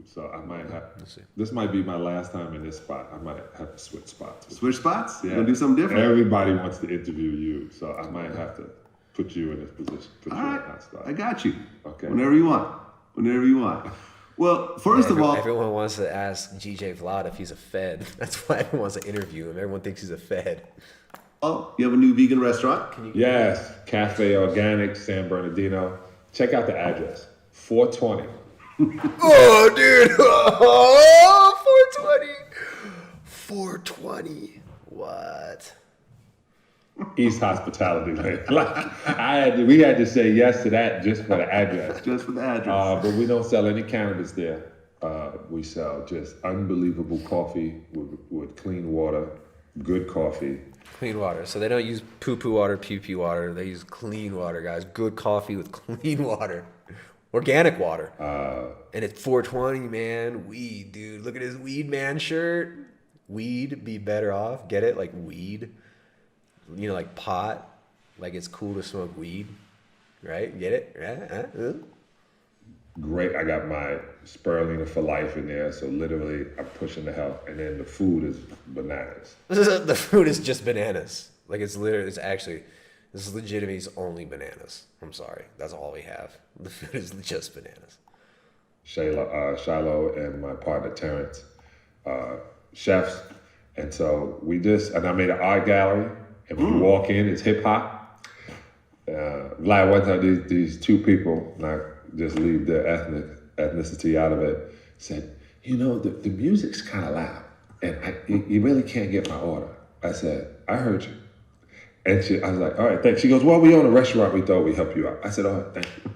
So I might have. Let's see. This might be my last time in this spot. I might have to switch spots. Switch spots? Yeah. You gonna do something different? Everybody wants to interview you, so I might have to put you in this position. Put All you right, in that spot. I got you. Okay. Whenever you want. Whenever you want. Well, first of all, everyone wants to ask Djvlad if he's a Fed. That's why everyone wants to interview him. Everyone thinks he's a Fed. oh, you have a new vegan restaurant? Yes, Cafe Organic, San Bernardino. Check out the address. 420. Oh, dude. Oh, 420. 420. What? East Hospitality Lane. Like we had to say yes to that just for the address. Just for the address. But we don't sell any cannabis there. We sell just unbelievable coffee with clean water, good coffee. Clean water. So they don't use poo-poo water, pee-pee water. They use clean water, guys. Good coffee with clean water. Organic water. And it's 420, man. Weed, dude. Look at his Weed Man shirt. Weed be better off. Get it? Like weed. You know, like pot. Like it's cool to smoke weed. Right? Get it? Great. I got my spirulina for life in there. So literally I'm pushing the health. And then the food is bananas. The food is just bananas. Like it's literally, this is legitimately only bananas. I'm sorry. That's all we have. The food is just bananas. Shiloh and my partner Terrence, chefs. And so and I made an art gallery. And when you walk in, it's hip hop. Like one time, these two people, like just leave their ethnicity out of it, said, you know, the music's kind of loud, and you really can't get my order. I said, I heard you. And I was like, all right, thanks. She goes, well, we own a restaurant. We thought we'd help you out. I said, all right, thank you.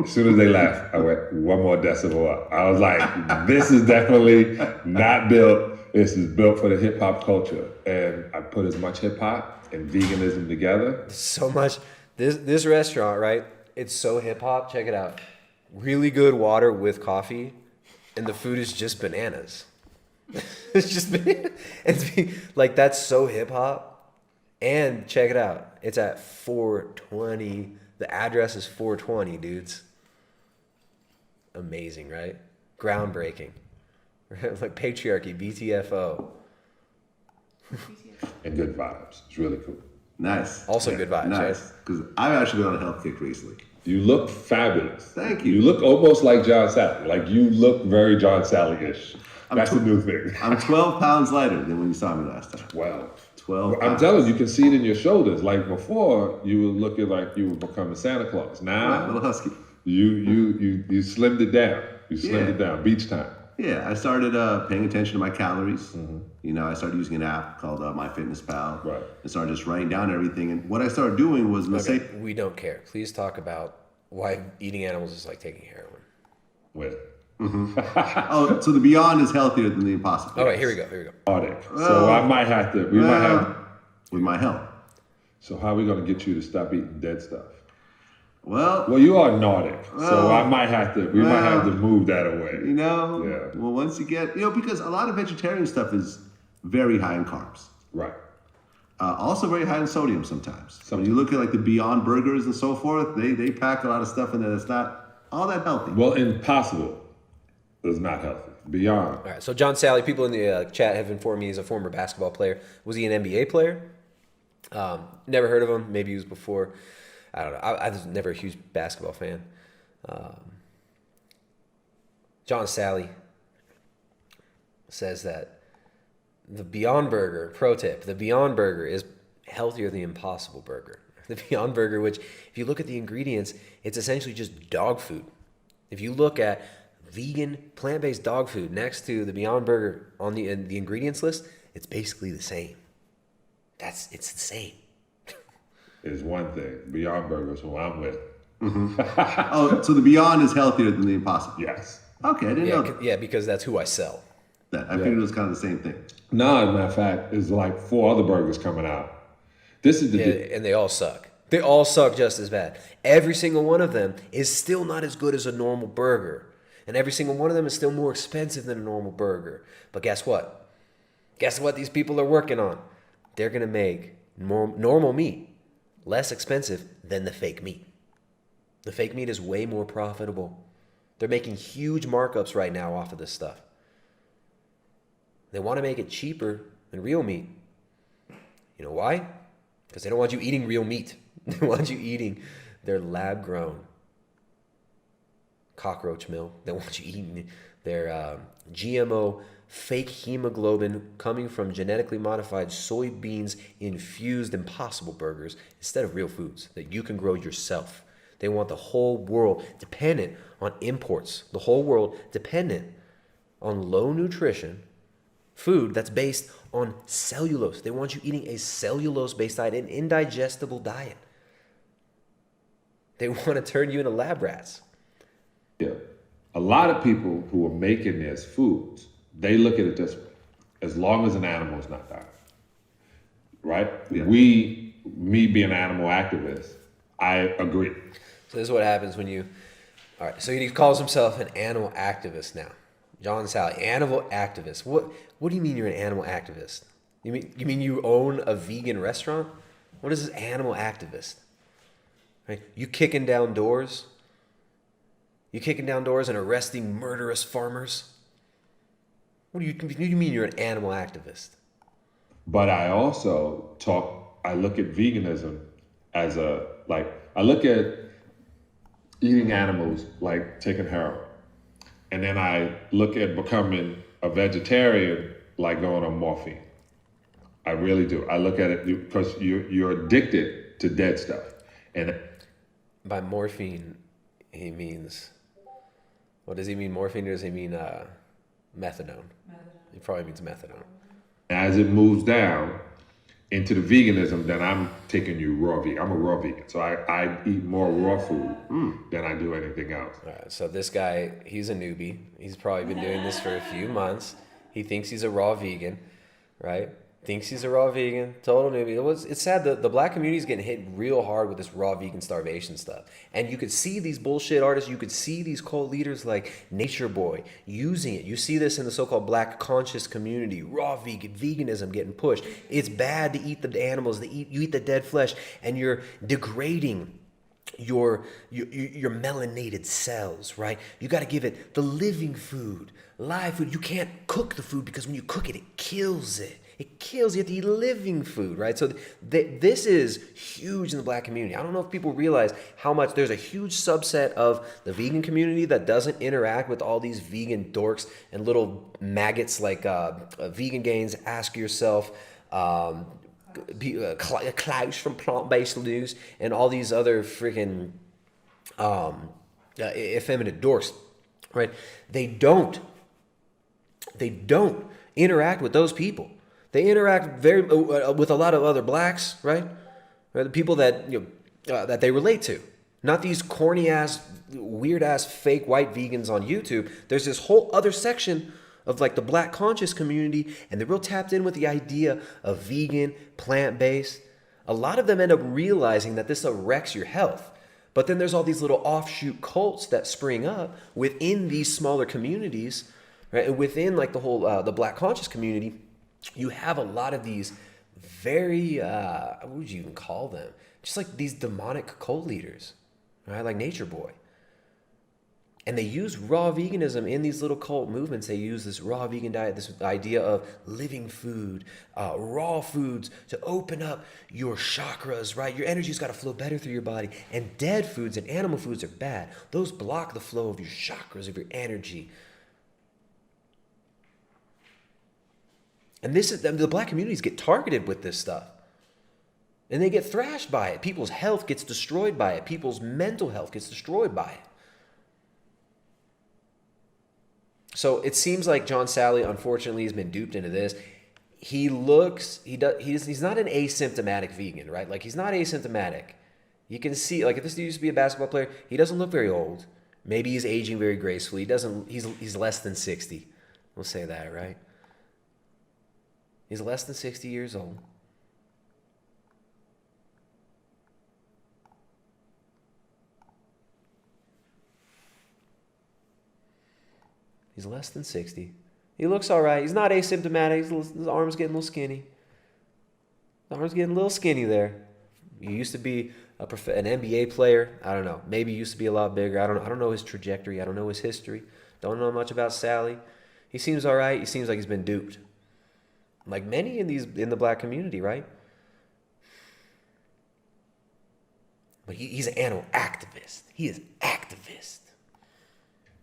As soon as they laughed, I went one more decibel up. I was like, this is definitely not built. This is built for the hip hop culture. And I put as much hip hop and veganism together. So much. This restaurant, right? It's so hip hop. Check it out. Really good water with coffee, and the food is just bananas. It's just bananas. Like that's so hip hop. And check it out. It's at 420. The address is 420, dudes. Amazing, right? Groundbreaking. Like patriarchy, BTFO. And good vibes. It's really cool. Nice. Also good vibes, nice. right? Because I've actually been on a health kick recently. You look fabulous. Thank you. You look almost like John Salley. Like you look very John Salley-ish. That's a new thing. I'm 12 pounds lighter than when you saw me last time. 12 I'm pounds. telling you, you can see it in your shoulders. Like before, you were looking like you were becoming Santa Claus. Right, Now, little husky. you slimmed it down. You slimmed it down. Beach time. Yeah, I started paying attention to my calories. Mm-hmm. You know, I started using an app called MyFitnessPal. Right. And started just writing down everything. And what I started doing was we don't care. Please talk about why eating animals is like taking heroin. With. Oh, so the Beyond is healthier than the Impossible. All right, here we go. So I might have to. We might have. With my help. So how are we going to get you to stop eating dead stuff? Well, you are Nordic, so I might have to. We might have to move that away. You know. Yeah. Well, once you get, because a lot of vegetarian stuff is very high in carbs. Right. Also very high in sodium sometimes. So when you look at like the Beyond Burgers and so forth, they pack a lot of stuff in there that's not all that healthy. Well, Impossible is not healthy. Beyond. All right. So John Salley, people in the chat have informed me he's a former basketball player. Was he an NBA player? Never heard of him. Maybe he was before. I don't know. I was never a huge basketball fan. John Salley says that the Beyond Burger, pro tip, the Beyond Burger is healthier than the Impossible Burger. The Beyond Burger, which if you look at the ingredients, it's essentially just dog food. If you look at vegan, plant-based dog food next to the Beyond Burger on the ingredients list, it's basically the same. It's the same. Is one thing. Beyond Burgers, who I'm with. Mm-hmm. Oh, so the Beyond is healthier than the Impossible? Yes. Okay, I didn't know that. Yeah, because that's who I sell. I figured it was kind of the same thing. No, as a matter of fact, there's like 4 other burgers coming out. This is and they all suck. They all suck just as bad. Every single one of them is still not as good as a normal burger. And every single one of them is still more expensive than a normal burger. But guess what? Guess what these people are working on? They're going to make normal meat less expensive than the fake meat. The fake meat is way more profitable. They're making huge markups right now off of this stuff. They want to make it cheaper than real meat. You know why? Because they don't want you eating real meat. They want you eating their lab-grown cockroach milk. They want you eating their GMO fake hemoglobin coming from genetically modified soybeans infused Impossible Burgers instead of real foods that you can grow yourself. They want the whole world dependent on imports, the whole world dependent on low nutrition food that's based on cellulose. They want you eating a cellulose-based diet, an indigestible diet. They want to turn you into lab rats. Yeah. A lot of people who are making this foods, they look at it this way. As long as an animal is not dying, right? Yeah. Me being an animal activist, I agree. So this is what happens when you, all right, so he calls himself an animal activist now. John Salley, animal activist. What do you mean you're an animal activist? You mean you own a vegan restaurant? What is this animal activist? Right? You kicking down doors? You kicking down doors and arresting murderous farmers? What do you mean you're an animal activist? But I also I look at veganism as I look at eating animals like taking heroin. And then I look at becoming a vegetarian like going on morphine. I really do. I look at it because you're addicted to dead stuff. And by morphine, he means, what does he mean morphine, or does he mean methadone? He probably means methadone. as it moves down into the veganism, then I'm taking you raw vegan. I'm a raw vegan. So I eat more raw food than I do anything else. All right, so this guy, he's a newbie. He's probably been doing this for a few months. He thinks he's a raw vegan, right? Thinks he's a raw vegan, total newbie. It's sad that the black community is getting hit real hard with this raw vegan starvation stuff. And you could see these bullshit artists, you could see these cult leaders like Nature Boy using it. You see this in the so-called black conscious community, raw veganism getting pushed. It's bad to eat the animals, you eat the dead flesh, and you're degrading your melanated cells, right? You got to give it the living food, live food. You can't cook the food because when you cook it, it kills it. It kills you. You have to eat living food, right? So this is huge in the black community. I don't know if people realize how much there's a huge subset of the vegan community that doesn't interact with all these vegan dorks and little maggots like Vegan Gains, Ask Yourself, Klaus from Plant-Based News, and all these other freaking effeminate dorks, right? They don't interact with those people. They interact with a lot of other blacks, right? The people that that they relate to, not these corny ass, weird ass, fake white vegans on YouTube. There's this whole other section of like the black conscious community, and they're real tapped in with the idea of vegan, plant-based. A lot of them end up realizing that this wrecks your health. But then there's all these little offshoot cults that spring up within these smaller communities, right? And within like the whole the black conscious community. You have a lot of these very, what would you even call them? Just like these demonic cult leaders, right? Like Nature Boy. And they use raw veganism in these little cult movements. They use this raw vegan diet, this idea of living food, raw foods to open up your chakras, right? Your energy's got to flow better through your body. And dead foods and animal foods are bad. Those block the flow of your chakras, of your energy. And this is the black communities get targeted with this stuff. And they get thrashed by it. People's health gets destroyed by it. People's mental health gets destroyed by it. So it seems like John Salley, unfortunately, has been duped into this. He's not an asymptomatic vegan, right? Like, he's not asymptomatic. You can see, like, if this dude used to be a basketball player, he doesn't look very old. Maybe he's aging very gracefully. He's less than 60. We'll say that, right? He's less than 60 years old. He's less than 60. He looks all right. He's not asymptomatic. His arm's getting a little skinny. The arm's getting a little skinny there. He used to be an NBA player. I don't know. Maybe he used to be a lot bigger. I don't know his trajectory. I don't know his history. Don't know much about Salley. He seems all right. He seems like he's been duped. Like many in the black community, right? But he's an animal activist. He is activist.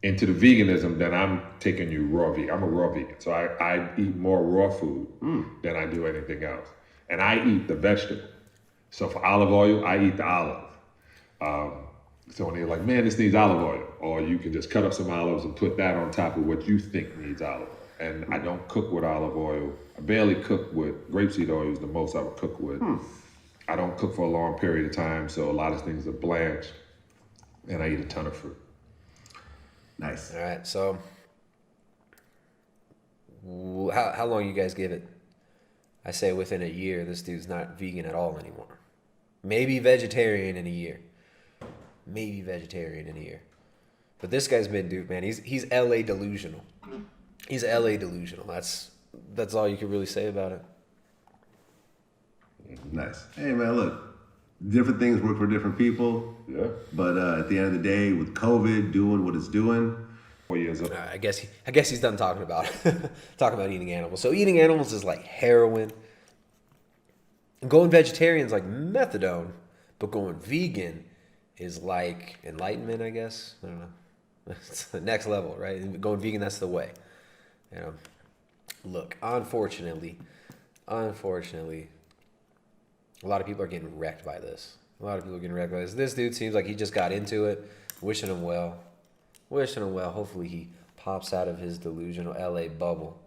Into the veganism, then I'm taking you raw vegan. I'm a raw vegan, so I eat more raw food than I do anything else. And I eat the vegetable. So for olive oil, I eat the olive. So when they're like, man, this needs olive oil, or you can just cut up some olives and put that on top of what you think needs olive oil. And I don't cook with olive oil. I barely cook with grapeseed oil is the most I would cook with. I don't cook for a long period of time, so a lot of things are blanched, and I eat a ton of fruit. Nice. All right, so how long you guys give it? I say within a year, this dude's not vegan at all anymore. Maybe vegetarian in a year. Maybe vegetarian in a year. But this guy's been duped, man. He's LA delusional. He's LA delusional. That's all you can really say about it. Nice. Hey, man, look, different things work for different people. Yeah. But at the end of the day, with COVID doing what it's doing, 4 years up. I guess he's done talking about eating animals. So eating animals is like heroin. Going vegetarian is like methadone, but going vegan is like enlightenment, I guess. I don't know. It's the next level, right? Going vegan, that's the way. You know, look, unfortunately, a lot of people are getting wrecked by this. This dude seems like he just got into it. Wishing him well. Hopefully he pops out of his delusional LA bubble